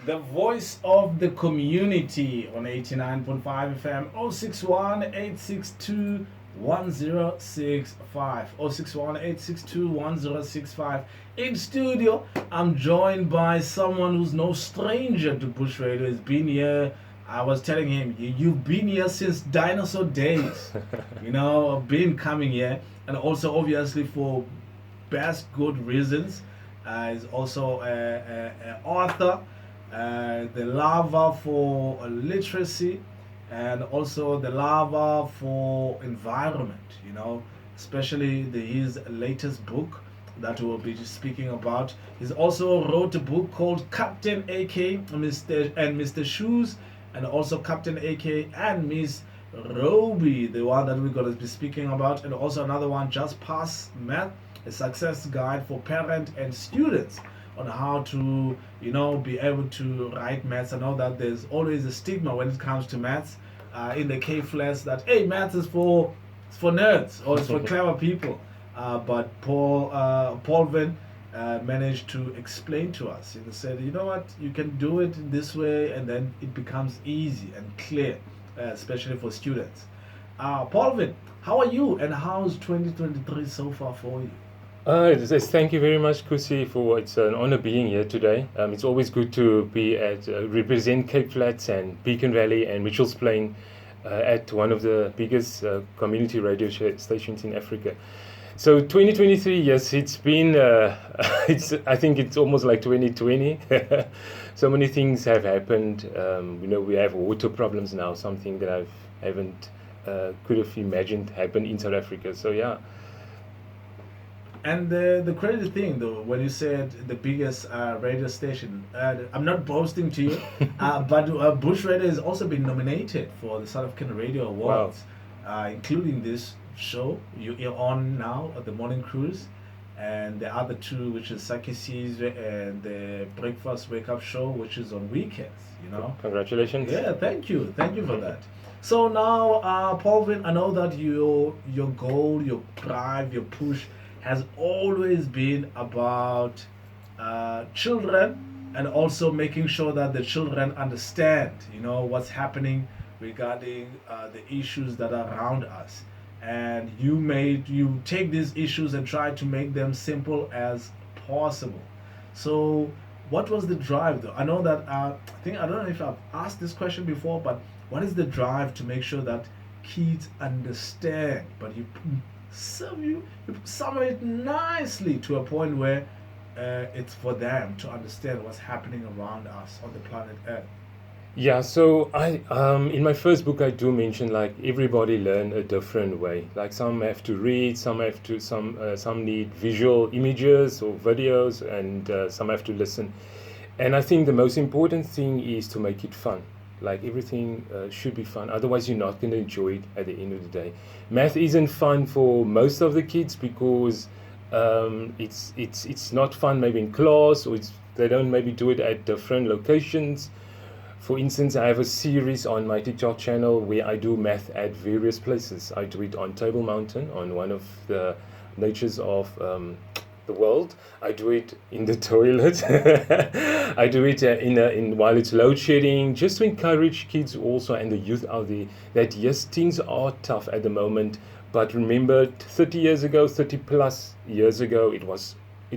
The voice of the community on 89.5 FM 061 862 1065 061 862 1065. In studio, I'm joined by someone who's no stranger to Bush Radio. He's been here. I was telling him, you've been here since dinosaur days. Been coming here, and also obviously for best good reasons. He's also an author, the lover for literacy, and also the lover for environment, especially his latest book that we'll be speaking about. He's also wrote a book called Captain AK and Mr. Shoes, and also Captain AK and Miss Robby, the one that we're going to be speaking about, and also another one, Just Pass Math, a success guide for parents and students on how to, be able to write maths. I know that there's always a stigma when it comes to maths in the K-flash that, hey, maths is for nerds or it's for clever people. But Paul Vin managed to explain to us. He said, you know what, you can do it this way, and then it becomes easy and clear, especially for students. Paul Vin, how are you, and how's 2023 so far for you? Thank you very much, Kusi, for it's an honor being here today. It's always good to be represent Cape Flats and Beacon Valley and Mitchell's Plain at one of the biggest community radio stations in Africa. So 2023, yes, it's been, I think it's almost like 2020. So many things have happened. We have water problems now, something that I haven't could have imagined happened in South Africa. So yeah. And the crazy thing, though, when you said the biggest radio station, I'm not boasting to you, but Bush Radio has also been nominated for the South African Radio Awards, including this show you're on now, the Morning Cruise, and the other two, which is Sakisi's and the Breakfast Wake Up Show, which is on weekends. Congratulations. Yeah, thank you for that. So now, Paul Vin, I know that your goal, your drive, your push has always been about children, and also making sure that the children understand, what's happening regarding the issues that are around us. And you take these issues and try to make them simple as possible. So what was the drive, though? I know that, I don't know if I've asked this question before, but what is the drive to make sure that kids understand, but you sum it nicely to a point where it's for them to understand what's happening around us on the planet Earth? Yeah, so I in my first book I do mention like everybody learn a different way. Like some have to read, some need visual images or videos, and some have to listen. And I think the most important thing is to make it fun. Like everything should be fun. Otherwise, you're not going to enjoy it at the end of the day. Math isn't fun for most of the kids because it's not fun maybe in class, or they don't maybe do it at different locations. For instance, I have a series on my TikTok channel where I do math at various places. I do it on Table Mountain, on one of the natures of the world. I do it in the toilet. I do it in while it's load shedding, just to encourage kids also and the youth out there that yes, things are tough at the moment, but remember 30 plus years ago, it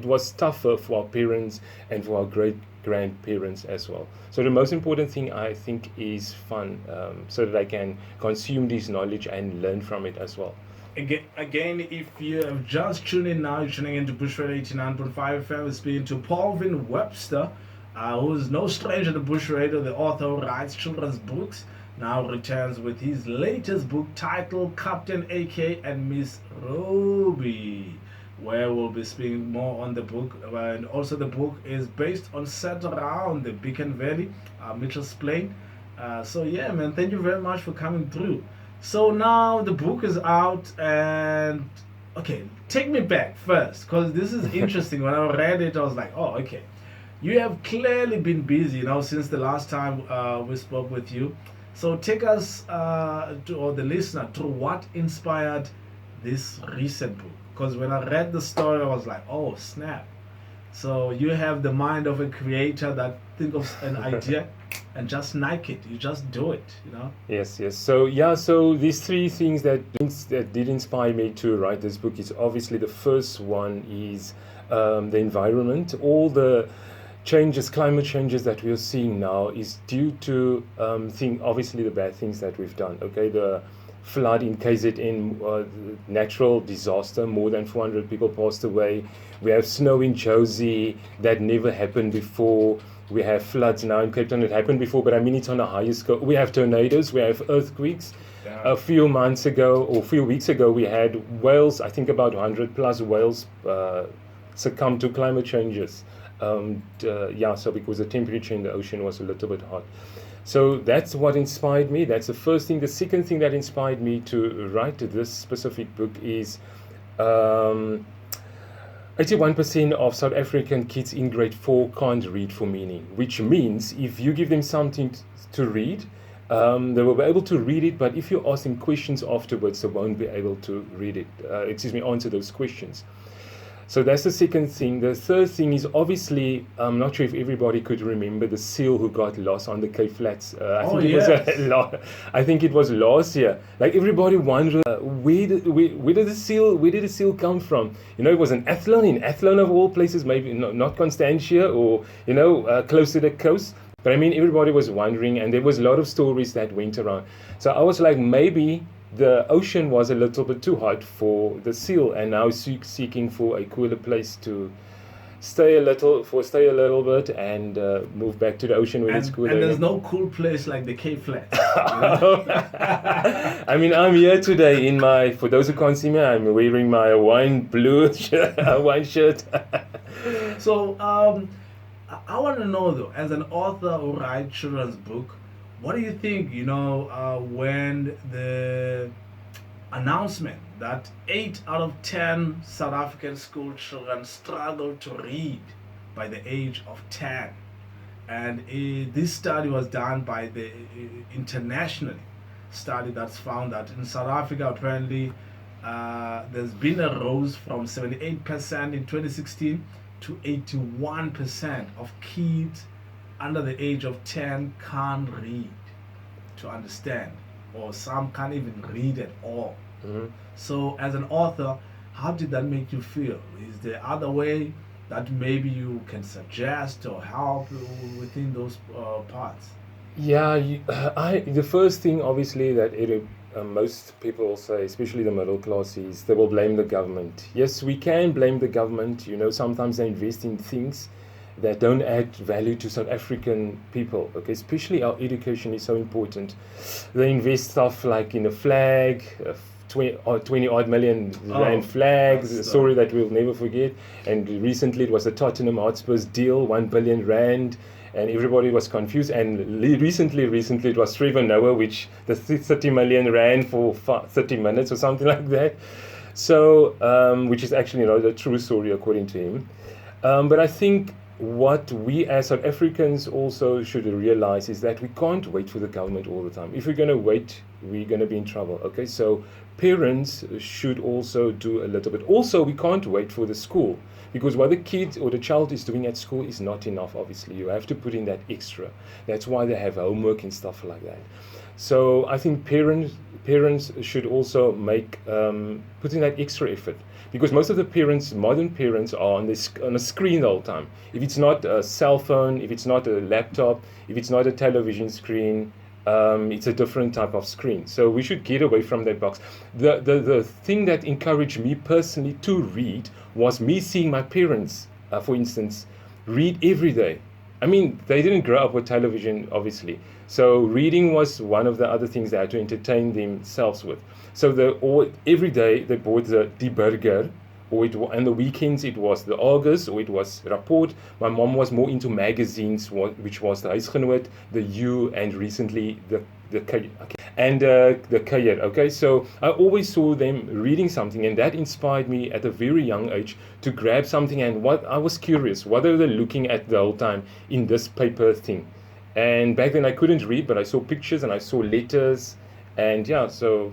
was tougher for our parents and for our great grandparents as well. So the most important thing I think is fun, so that I can consume this knowledge and learn from it as well. Again, if you have just tuned in now, you're tuning into Bush Radio 89.5 FM. We're speaking to Paul Vin Webster, who is no stranger to Bush Radio. The author who writes children's books now returns with his latest book titled Captain AK and Miss Robby, where we'll be speaking more on the book. And also the book is set around the Beacon Valley, Mitchell's Plain. So yeah, man, thank you very much for coming through. So now the book is out, and okay, take me back first, because this is interesting. When I read it, I was like, oh, okay. You have clearly been busy, since the last time we spoke with you. So take us, or the listener, through what inspired this recent book. Because when I read the story, I was like, oh, snap. So you have the mind of a creator that think of an idea and just like it. You just do it, you know. Yes, yes. So yeah, so these three things that did inspire me to write this book is obviously the first one is the environment. All the changes, climate changes that we are seeing now is due to obviously the bad things that we've done. Okay, the flood in KZN, natural disaster, more than 400 people passed away. We have snow in Josie that never happened before. We have floods now in Cape Town. It happened before, but I mean it's on a higher scale. We have tornadoes. We have earthquakes. Yeah. A few months ago, or a few weeks ago, we had whales. I think about 100 plus whales succumb to climate changes. So because the temperature in the ocean was a little bit hot. So that's what inspired me. That's the first thing. The second thing that inspired me to write this specific book is 81% of South African kids in grade 4 can't read for meaning, which means if you give them something to read, they will be able to read it, but if you ask them questions afterwards, they won't be able to read it. Answer those questions. So that's the second thing. The third thing is obviously, I'm not sure if everybody could remember the seal who got lost on the Cape Flats. I think it was last year. Like everybody wondered, where did the seal come from? You know, it was in Athlone of all places, maybe not Constantia or close to the coast. But I mean, everybody was wondering, and there was a lot of stories that went around. So I was like, maybe the ocean was a little bit too hot for the seal, and now seeking for a cooler place to stay a little bit and move back to the ocean when it's cooler. And there's no cool place like the Cape Flats. I mean, I'm here today for those who can't see me, I'm wearing my wine shirt. So I want to know though, as an author who writes children's book, what do you think, when the announcement that 8 out of 10 South African school children struggle to read by the age of 10, and this study was done by the international study that's found that in South Africa apparently there's been a rise from 78% in 2016 to 81% of kids under the age of 10 can't read to understand, or some can't even read at all. Mm-hmm. So as an author, how did that make you feel? Is there other way that maybe you can suggest or help within those parts? Yeah, the first thing obviously that most people say, especially the middle class, is they will blame the government. Yes, we can blame the government. Sometimes they invest in things that don't add value to South African people. Okay, especially our education is so important. They invest stuff like in a flag, 20 odd million rand flags, a story that we'll never forget. And recently it was the Tottenham Hotspur's deal, 1 billion rand. And everybody was confused. And recently it was Trevor Noah, which the 30 million rand for 30 minutes or something like that. So, which is actually the true story according to him. But I think what we as South Africans also should realize is that we can't wait for the government all the time. If we're going to wait, we're going to be in trouble. Okay, so parents should also do a little bit. Also, we can't wait for the school, because what the kid or the child is doing at school is not enough, obviously. You have to put in that extra. That's why they have homework and stuff like that. So I think parents should also put in that extra effort, because most of the modern parents are on a screen the whole time. If it's not a cell phone, if it's not a laptop, if it's not a television screen, it's a different type of screen. So we should get away from that box. The thing that encouraged me personally to read was me seeing my parents, for instance, read every day. I mean, they didn't grow up with television, obviously. So reading was one of the other things they had to entertain themselves with. So every day they bought the Die Burger, and the weekends it was the Argus, or it was Rapport. My mom was more into magazines, which was the Huisgenoot, the U, and recently the Kuier. Okay, so I always saw them reading something, and that inspired me at a very young age to grab something. And I was curious, what are they looking at the whole time in this paper thing? And back then I couldn't read, but I saw pictures and I saw letters, and so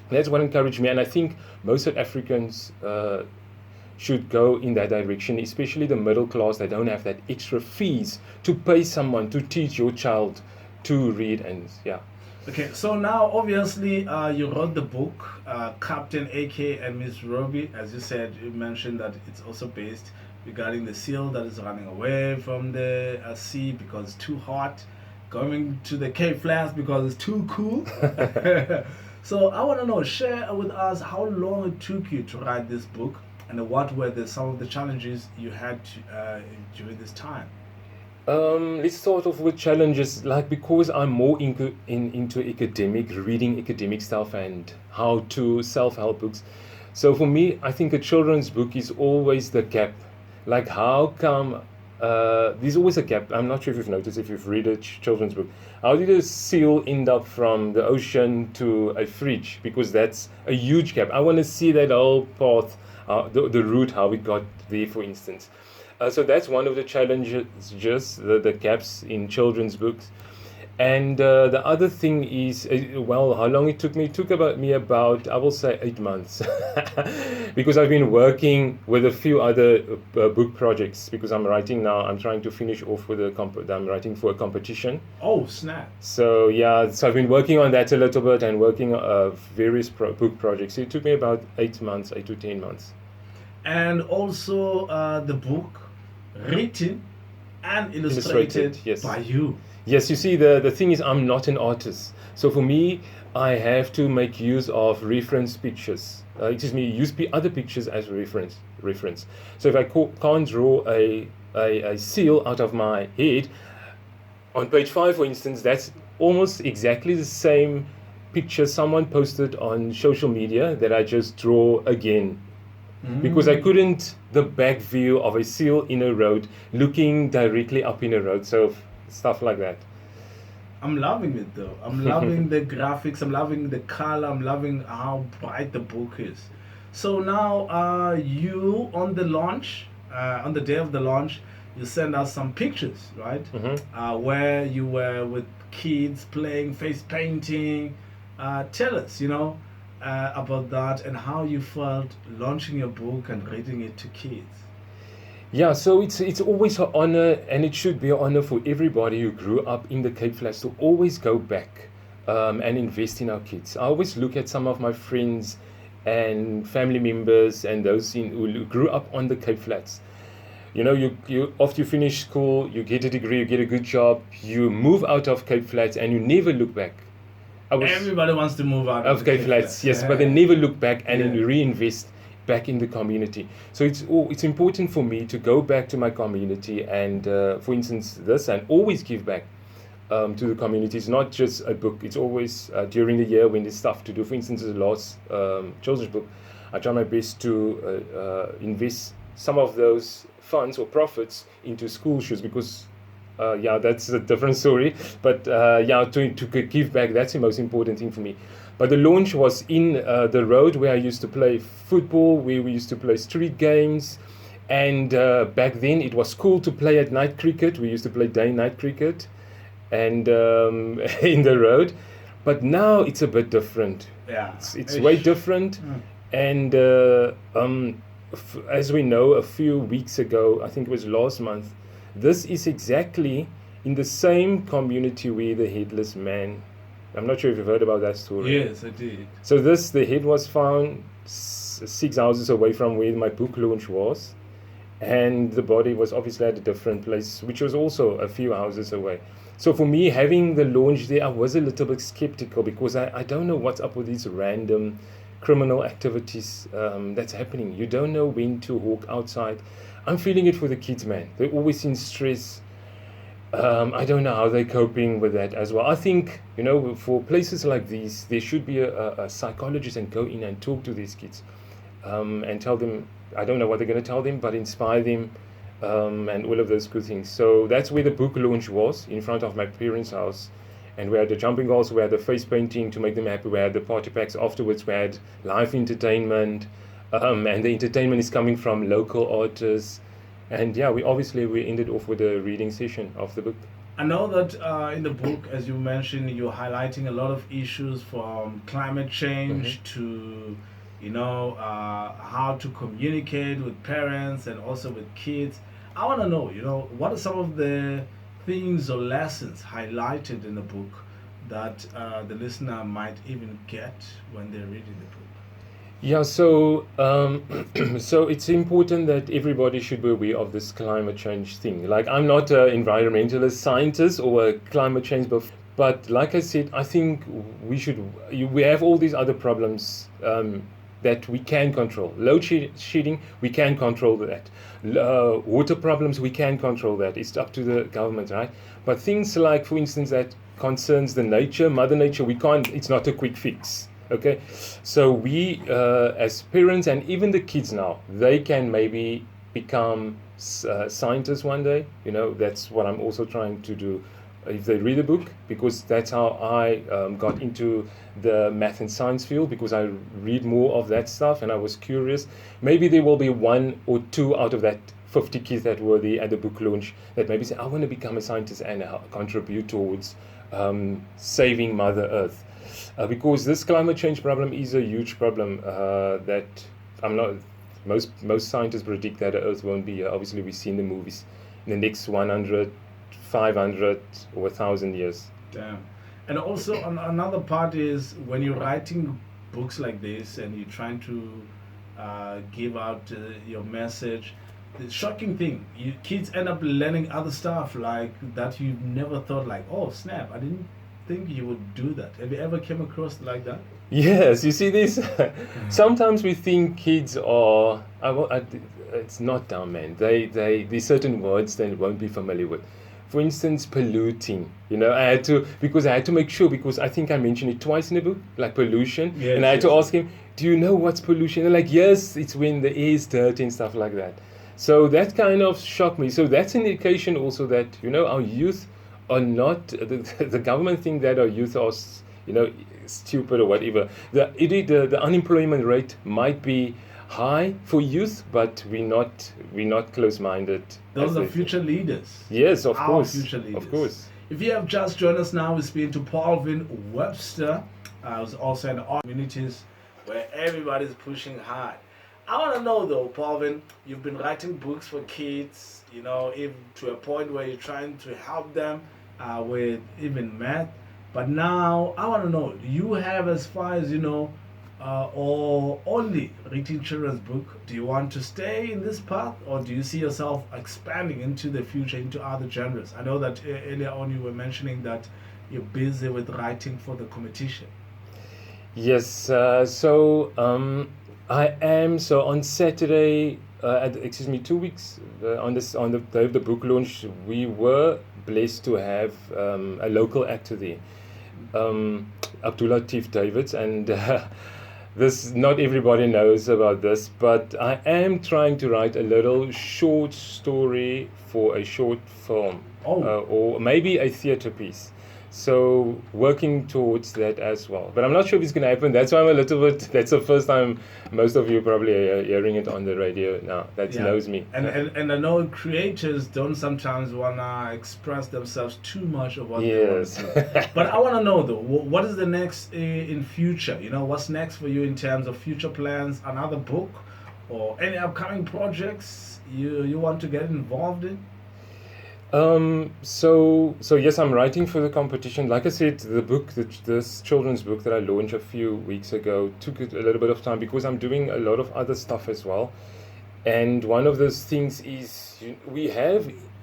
that's what encouraged me. And I think most South Africans should go in that direction, especially the middle class. They don't have that extra fees to pay someone to teach your child to read, and yeah. Okay, so now obviously you wrote the book, Captain AK and Miss Robby. As you said, you mentioned that it's also based regarding the seal that is running away from the sea because it's too hot, coming to the Cape Flats because it's too cool. So I want to know, share with us how long it took you to write this book and what were some of the challenges you had during this time. Let's start off with challenges, like because I'm more into reading academic stuff and how to self-help books. So for me, I think a children's book is always the gap. Like how come there's always a gap. I'm not sure if you've noticed if you've read a children's book. How did a seal end up from the ocean to a fridge? Because that's a huge gap. I want to see that whole path, the route, how it got there, for instance. So that's one of the challenges, just the gaps in children's books. And the other thing is, well, how long it took me? It took about, I will say, 8 months. Because I've been working with a few other book projects. Because I'm writing now, I'm trying to finish off with I'm writing for a competition. Oh, snap. So, yeah, so I've been working on that a little bit and working on various book projects. So it took me about 8 months, 8 to 10 months. And also the book written and illustrated yes. by you. Yes, you see, the thing is, I'm not an artist. So for me, I have to make use of reference pictures. Use other pictures as reference. So if I can't draw a seal out of my head, on page 5, for instance, that's almost exactly the same picture someone posted on social media that I just draw again. Because I couldn't, the back view of a seal in a road, looking directly up in a road. So stuff like that. I'm loving it though. I'm loving the graphics. I'm loving the color. I'm loving how bright the book is. So now you on the launch, on the day of the launch, you send us some pictures, right? Where you were with kids playing face painting. Tell us, about that and how you felt launching your book and reading it to kids. Yeah, so it's always an honor, and it should be an honor for everybody who grew up in the Cape Flats to always go back and invest in our kids. I always look at some of my friends and family members and those who grew up on the Cape Flats. You after you finish school, you get a degree, you get a good job, you move out of Cape Flats, and you never look back. Everybody wants to move out of Cape Flats, yes, but they never look back and reinvest back in the community. So it's important for me to go back to my community and, for instance, and always give back to the community. It's not just a book. It's always during the year when there's stuff to do. For instance, the last children's book, I try my best to invest some of those funds or profits into school shoes because that's a different story. But to give back, that's the most important thing for me. But the launch was in the road where I used to play football, where we used to play street games. And back then it was cool to play at night cricket. We used to play day-night cricket and in the road. But now it's a bit different. Yeah, it's way different. And as we know, a few weeks ago, I think it was last month, this is exactly in the same community where the headless man. I'm not sure if you've heard about that story. Yes, I did. So the head was found 6 houses away from where my book launch was, and the body was obviously at a different place, which was also a few houses away. So for me, having the launch there, I was a little bit skeptical because I don't know what's up with these random criminal activities that's happening. You don't know when to walk outside. I'm feeling it for the kids, man. They're always in stress. I don't know how they're coping with that as well. I think, for places like these, there should be a psychologist and go in and talk to these kids and tell them, I don't know what they're going to tell them, but inspire them and all of those good things. So that's where the book launch was, in front of my parents' house. And we had the jumping goals, we had the face painting to make them happy, we had the party packs afterwards, we had live entertainment. And the entertainment is coming from local artists. And we ended off with a reading session of the book. I know that in the book, as you mentioned, you're highlighting a lot of issues from climate change to how to communicate with parents and also with kids. I want to know, what are some of the things or lessons highlighted in the book that the listener might even get when they're reading the book? Yeah, so so it's important that everybody should be aware of this climate change thing. Like, I'm not an environmentalist scientist or a climate change buff, but like I said, I think we have all these other problems that we can control. Shedding, we can control that. Water problems, we can control that. It's up to the government, right? But things like, for instance, that concerns the nature, Mother Nature, we can't. It's not a quick fix. Okay, so we as parents and even the kids now, they can maybe become scientists one day. That's what I'm also trying to do if they read a book, because that's how I got into the math and science field, because I read more of that stuff and I was curious. Maybe there will be one or two out of that 50 kids that were there at the book launch that maybe say, I want to become a scientist and contribute towards saving Mother Earth. Because this climate change problem is a huge problem that I'm not. Most scientists predict that the Earth won't be here. Obviously, we see in the movies in the next 100, 500, or 1,000 years. Damn. And also, another part is when you're writing books like this and you're trying to give out your message. The shocking thing, kids end up learning other stuff like that you never thought, like, oh snap, I didn't think you would do that. Have you ever came across like that? Yes, you see this. Sometimes we think kids are. It's not dumb, man. There's certain words they won't be familiar with. For instance, polluting. I had to make sure, because I think I mentioned it twice in the book, like pollution. Yes, and I had to ask him, do you know what's pollution? And like, yes, it's when the air is dirty and stuff like that. So that kind of shocked me. So that's an indication also that our youth are not the government think that our youth are stupid or whatever. The unemployment rate might be high for youth, but we're not close-minded. Those are future leaders. Yes, of Our course. future leaders. Of course. If you have just joined us now, we're speaking to Paulvin Webster, who's also in all communities where everybody's pushing hard. I want to know though, Paulvin, you've been writing books for kids, even to a point where you're trying to help them with even math. But now I want to know, do you have, as far as or only writing children's book? Do you want to stay in this path, or do you see yourself expanding into the future, into other genres? I know that earlier on you were mentioning that you're busy with writing for the competition. Yes, so I am. So on Saturday, 2 weeks on the day of the book launch, we were blessed to have a local actor there, Abdullah Tief Davids, and this, not everybody knows about this, but I am trying to write a little short story for a short film, or maybe a theater piece. So working towards that as well. But I'm not sure if it's going to happen. That's why I'm a little bit, that's the first time most of you probably are hearing it on the radio now. That knows me. And I know creators don't sometimes want to express themselves too much about they want to do. But I want to know though, what is the next in future? What's next for you in terms of future plans, another book, or any upcoming projects you want to get involved in? So yes, I'm writing for the competition. Like I said, the book, this children's book that I launched a few weeks ago, took a little bit of time because I'm doing a lot of other stuff as well. And one of those things is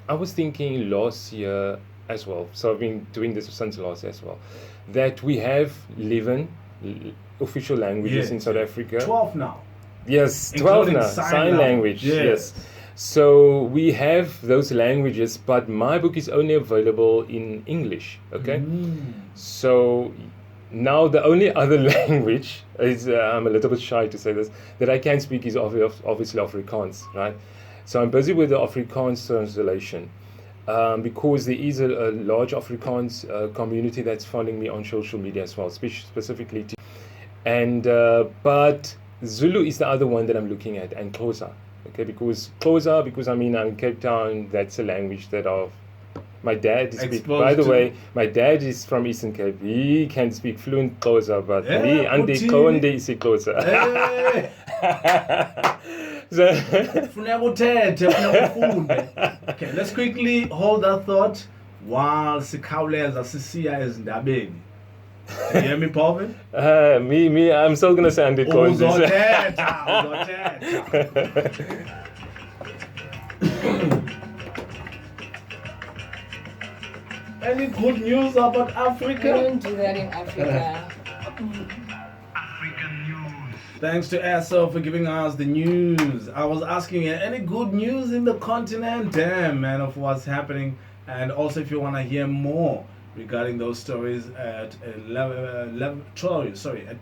I was thinking last year as well, so I've been doing this since last year as well, that we have 11 official languages in South Africa. 12 now. Yes, 12 now. Sign language. Yes. So we have those languages, but my book is only available in English, okay? So now the only other language is, I'm a little bit shy to say this, that I can speak is obviously Afrikaans, right? So I'm busy with the Afrikaans translation because there is a large Afrikaans community that's following me on social media as well, specifically. But Zulu is the other one that I'm looking at, and Xhosa. Okay, because I'm in Cape Town, that's a language that My dad speaks. Exposed By the to- way, my dad is from Eastern Cape. He can speak fluent Xhosa, but Yeah, me andi uthini? qonde isiXhosa. Hey, So funeka uthethe, funeka ufunde. Okay, let's quickly hold that thought while sikhawuleza sisiya ezindabeni. You hear me, Paulvin? me, I'm still gonna say andi qonde. Uzothetha, uzothetha. Any good news about We Africa? don't do that in Africa. Thanks to Esso for giving us the news. I was asking you, any good news in the continent? Damn, man, of what's happening. And also, if you want to hear more regarding those stories at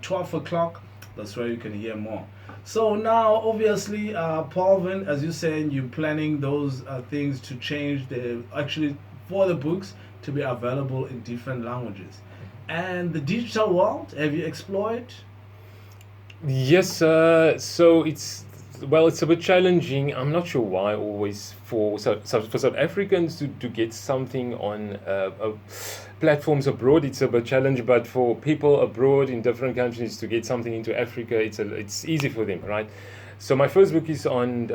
12 o'clock, that's where you can hear more. So now, obviously, Paulvin, as you're saying, you're planning those things to change for the books to be available in different languages. And the digital world, have you explored? Yes, so it's a bit challenging. I'm not sure why always for South Africans to get something on platforms abroad. It's a bit challenging, but for people abroad in different countries to get something into Africa, it's easy for them, right? So my first book is on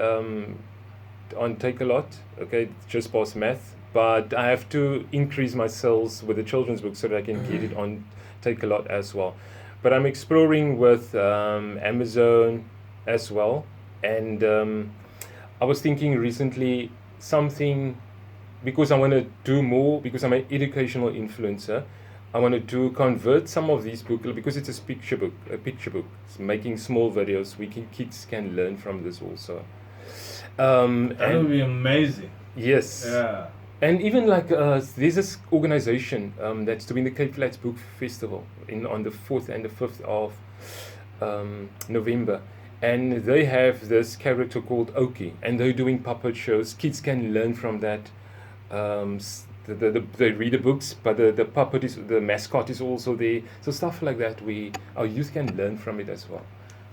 Take a Lot, okay, just past math. But I have to increase my sales with the children's book so that I can get it on Take a Lot as well. But I'm exploring with Amazon as well. And I was thinking recently something, because I want to do more, because I'm an educational influencer, I want to convert some of these books, because it's a picture book. It's making small videos. Kids can learn from this also. That would be amazing. Yes. Yeah. And even like there's this organization that's doing the Cape Flats Book Festival on the 4th and the 5th of November. And they have this character called Oki, and they're doing puppet shows. Kids can learn from that. They read the books, but the mascot is also there. So stuff like that, our youth can learn from it as well.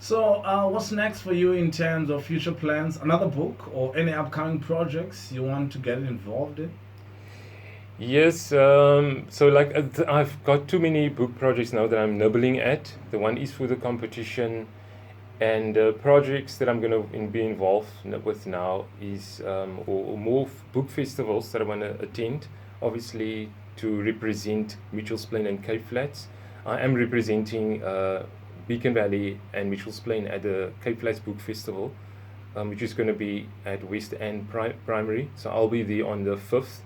So, what's next for you in terms of future plans? Another book or any upcoming projects you want to get involved in? Yes, so like I've got too many book projects now that I'm nibbling at. The one is for the competition, and projects that I'm going to be involved with now is or more book festivals that I want to attend, obviously to represent Mitchell's Plain and Cape Flats. I am representing Beacon Valley and Mitchell's Plain at the Cape Flats Book Festival, which is going to be at West End Primary. So I'll be there on the 5th.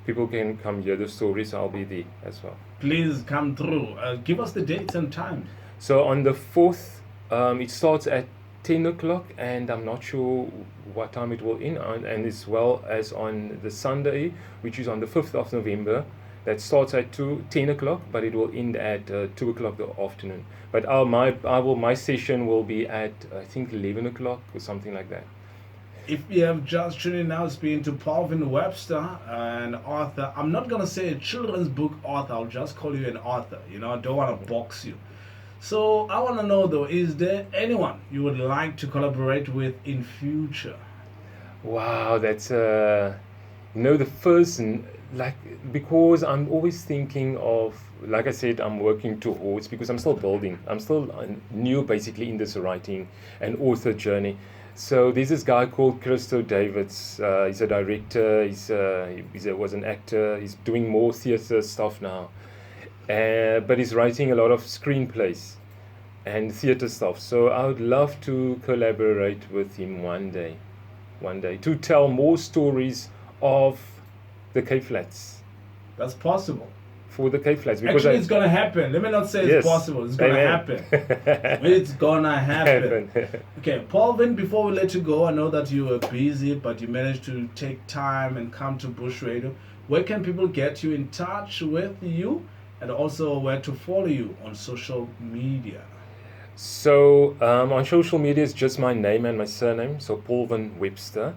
People can come hear the stories. I'll be there as well. Please come through. Give us the dates and times. So on the 4th, it starts at 10 o'clock, and I'm not sure what time it will end on, and as well as on the Sunday, which is on the 5th of November. That starts at 10 o'clock, but it will end at 2 o'clock the afternoon. But my session will be at, I think, 11 o'clock or something like that. If you have just tuned in now, speaking to Paulvin Webster, an author. I'm not going to say a children's book author. I'll just call you an author. I don't want to box you. So I want to know, though, is there anyone you would like to collaborate with in future? Wow, that's the first, because I'm always thinking of, like I said, I'm working towards, because I'm still building. I'm still new, basically, in this writing and author journey. So there's this guy called Christo Davids. He's a director. He was an actor. He's doing more theatre stuff now. But he's writing a lot of screenplays and theatre stuff. So I would love to collaborate with him one day to tell more stories of the Cape Flats. That's possible. For the Cape Flats. Because actually, it's going to happen. Let me not say it's possible. It's going to happen. It's going to happen. Okay, Paulvin, before we let you go, I know that you were busy, but you managed to take time and come to Bush Radio. Where can people get you in touch with you, and also where to follow you on social media? So on social media, it's just my name and my surname, so Paulvin Webster.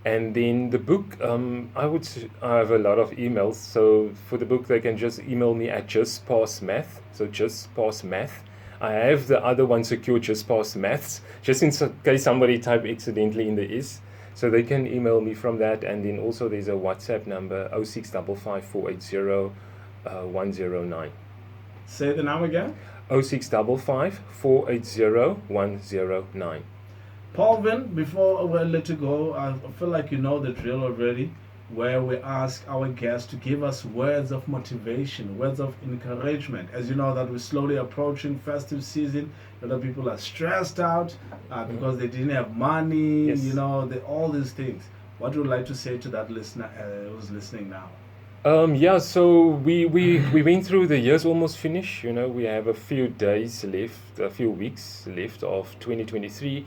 And then the book, I have a lot of emails. So for the book, they can just email me at Just Pass Math. So Just Pass Math. I have the other one secure, Just Pass Maths, just in case somebody typed accidentally in the S. So they can email me from that, and then also there's a WhatsApp number 0655 480 109. Say the number again. 0655 480 109. Paulvin, before we let you go, I feel like you know the drill already, where we ask our guests to give us words of motivation, words of encouragement. As you know that we're slowly approaching festive season, a lot of people are stressed out because they didn't have money, Yes. you know, all these things. What would you like to say to that listener who's listening now? Yeah, so we went through the year's almost finished. You know, we have a few days left, a few weeks left of 2023.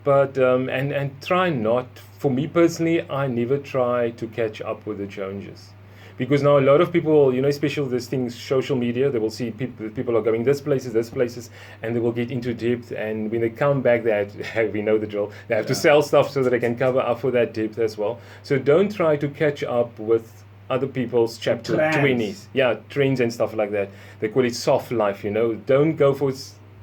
But and try not, for me personally, I never try to catch up with the Joneses, because now a lot of people, you know, especially this thing, social media, they will see people are going this places, and they will get into debt, and when they come back, we know the drill. They have to sell stuff so that they can cover up for that debt as well. So don't try to catch up with other people's chapter 20s, trends and stuff like that. They call it soft life. You know, don't go for.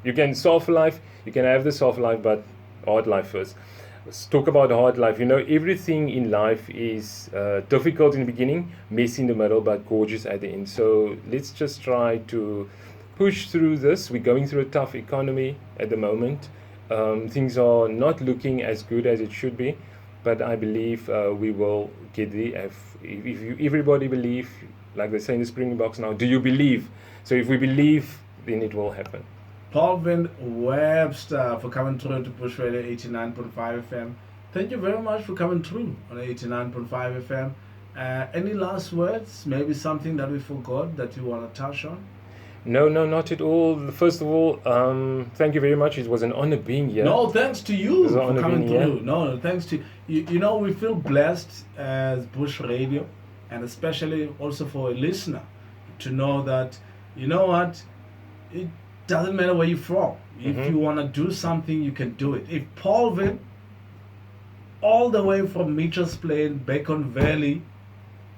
You can soft life, you can have the soft life, but hard life first. Let's talk about hard life. You know, everything in life is difficult in the beginning, messy in the middle, but gorgeous at the end. So let's just try to push through this. We're going through a tough economy at the moment. Things are not looking as good as it should be, but I believe we will get there. If everybody believe, like they say in the Springboks now, do you believe? So if we believe, then it will happen. Paulvin Webster for coming through to Bush Radio 89.5 FM. Thank you very much for coming through on 89.5 FM. Any last words? Maybe something that we forgot that you want to touch on? No, not at all. First of all, thank you very much. It was an honor being here. No, thanks to you for coming through. Here. No, thanks to you. You know, we feel blessed as Bush Radio, and especially also for a listener to know that, you know what, it doesn't matter where you're from. If you want to do something, you can do it. If Paulvin, all the way from Mitchell's Plain, Bacon Valley,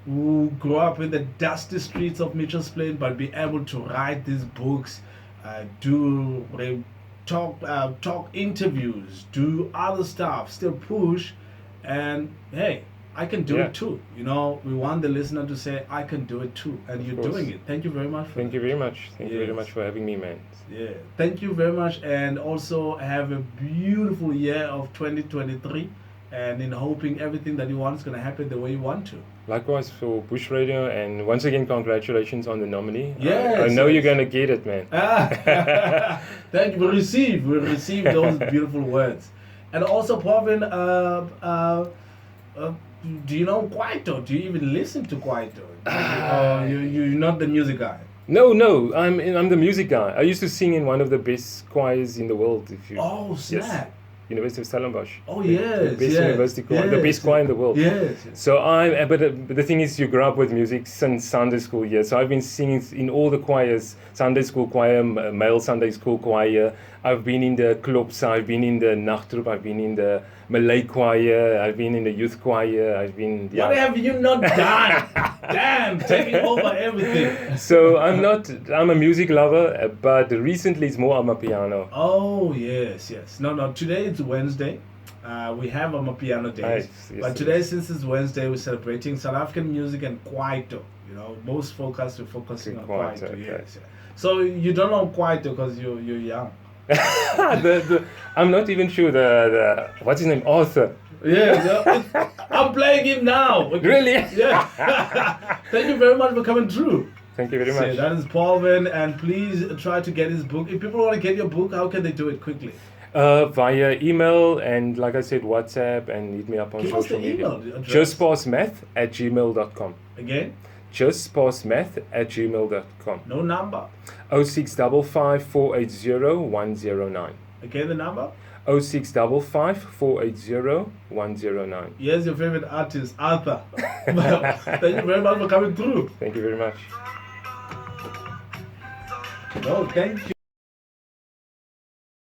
who grew up in the dusty streets of Mitchell's Plain, but be able to write these books, talk interviews, do other stuff, still push, and hey, I can do it too. You know, we want the listener to say, I can do it too. And you're doing it. Thank you very much. Thank you very much. Thank you very much for having me, man. Yeah. Thank you very much. And also have a beautiful year of 2023. And in hoping everything that you want is going to happen the way you want to. Likewise for Bush Radio. And once again, congratulations on the nominee. Yes. I know you're going to get it, man. Thank you. We receive those beautiful words. And also, Paulvin, do you know Kwaito? Do you even listen to Kwaito? You're not the music guy. No, I'm the music guy. I used to sing in one of the best choirs in the world. Snap. Yes. University of Stellenbosch. Oh yes, the best university choir, the best choir in the world. Yes. So but the thing is, you grow up with music since Sunday school years. So I've been singing in all the choirs: Sunday school choir, male Sunday school choir. I've been in the clubs. I've been in the nachtroep. I've been in the Malay choir. I've been in the youth choir. I've been. Yeah. What have you not done? Damn, taking over everything. So I'm a music lover, but recently it's more amapiano. Oh yes. No. Today it's Wednesday. We have amapiano days. Yes, but today, since it's Wednesday, we're celebrating South African music and Kwaito. You know, most we're focusing on Kwaito. Okay. Yes. So you don't know Kwaito because you're young. I'm not even sure the what's his name, Arthur. Yeah, I'm playing him now. Okay. Really? Yeah. Thank you very much for coming through. Thank you very much. That is Paulvin, and please try to get his book. If people want to get your book, how can they do it quickly? Via email and, like I said, WhatsApp, and hit me up on social media. justpassmath@gmail.com. Again? justpassmath@gmail.com. No number. 0655 480 109. Again, the number? 0655 480 109. Here's your favorite artist, Arthur. Thank you very much for coming through. Thank you very much. No, thank you.